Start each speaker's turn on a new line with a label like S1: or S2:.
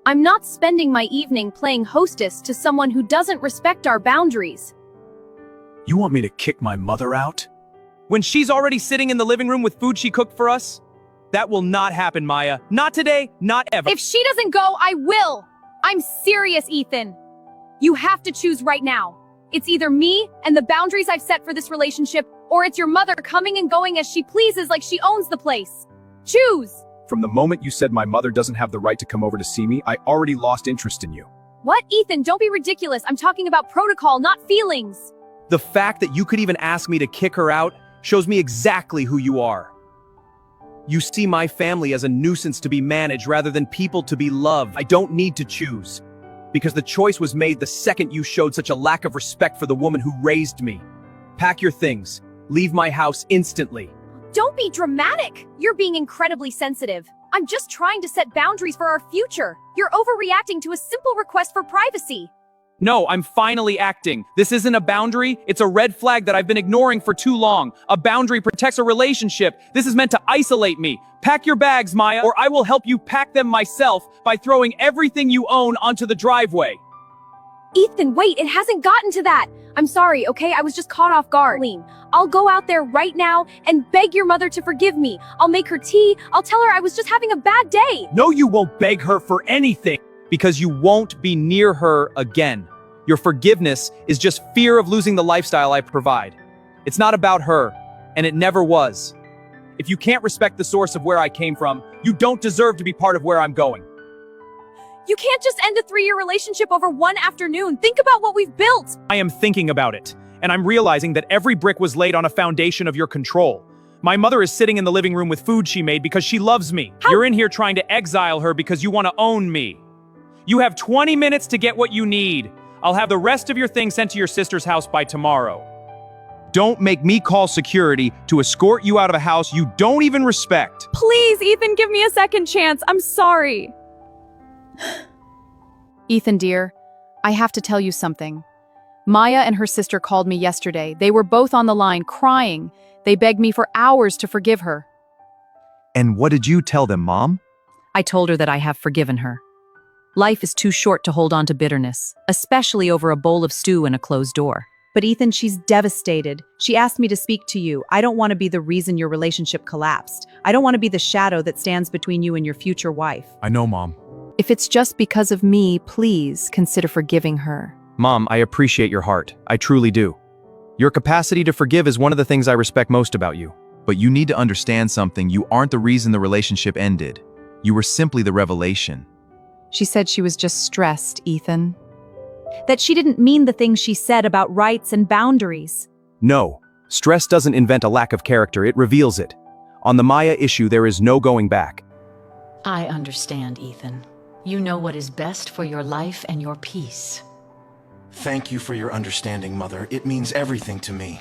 S1: I'm not spending my evening playing hostess to someone who doesn't respect our boundaries.
S2: You want me to kick my mother out?
S3: When she's already sitting in the living room with food she cooked for us? That will not happen, Maya. Not today, not ever.
S1: If she doesn't go, I will! I'm serious, Ethan. You have to choose right now. It's either me and the boundaries I've set for this relationship, or it's your mother coming and going as she pleases like she owns the place. Choose!
S2: From the moment you said my mother doesn't have the right to come over to see me, I already lost interest in you.
S1: What? Ethan, don't be ridiculous. I'm talking about protocol, not feelings.
S3: The fact that you could even ask me to kick her out shows me exactly who you are. You see my family as a nuisance to be managed rather than people to be loved. I don't need to choose, because the choice was made the second you showed such a lack of respect for the woman who raised me. Pack your things. Leave my house instantly.
S1: Don't be dramatic. You're being incredibly sensitive. I'm just trying to set boundaries for our future. You're overreacting to a simple request for privacy.
S3: No, I'm finally acting. This isn't a boundary. It's a red flag that I've been ignoring for too long. A boundary protects a relationship. This is meant to isolate me. Pack your bags, Maya, or I will help you pack them myself by throwing everything you own onto the driveway.
S1: Ethan, wait, it hasn't gotten to that. I'm sorry, okay? I was just caught off guard. I'll go out there right now and beg your mother to forgive me. I'll make her tea. I'll tell her I was just having a bad day.
S3: No, you won't beg her for anything, because you won't be near her again. Your forgiveness is just fear of losing the lifestyle I provide. It's not about her, and it never was. If you can't respect the source of where I came from, you don't deserve to be part of where I'm going.
S1: You can't just end a 3-year relationship over one afternoon. Think about what we've built.
S3: I am thinking about it, and I'm realizing that every brick was laid on a foundation of your control. My mother is sitting in the living room with food she made because she loves me. You're in here trying to exile her because you want to own me. You have 20 minutes to get what you need. I'll have the rest of your things sent to your sister's house by tomorrow. Don't make me call security to escort you out of a house you don't even respect.
S1: Please, Ethan, give me a second chance. I'm sorry.
S4: Ethan, dear, I have to tell you something. Maya and her sister called me yesterday. They were both on the line, crying. They begged me for hours to forgive her.
S5: And what did you tell them, Mom?
S4: I told her that I have forgiven her. Life is too short to hold on to bitterness, especially over a bowl of stew and a closed door. But Ethan, she's devastated. She asked me to speak to you. I don't want to be the reason your relationship collapsed. I don't want to be the shadow that stands between you and your future wife.
S5: I know, Mom.
S4: If it's just because of me, please consider forgiving her.
S3: Mom, I appreciate your heart. I truly do. Your capacity to forgive is one of the things I respect most about you.
S5: But you need to understand something. You aren't the reason the relationship ended. You were simply the revelation.
S4: She said she was just stressed, Ethan. That she didn't mean the things she said about rights and boundaries.
S3: No, stress doesn't invent a lack of character, it reveals it. On the Maya issue, there is no going back.
S6: I understand, Ethan. You know what is best for your life and your peace.
S7: Thank you for your understanding, Mother. It means everything to me.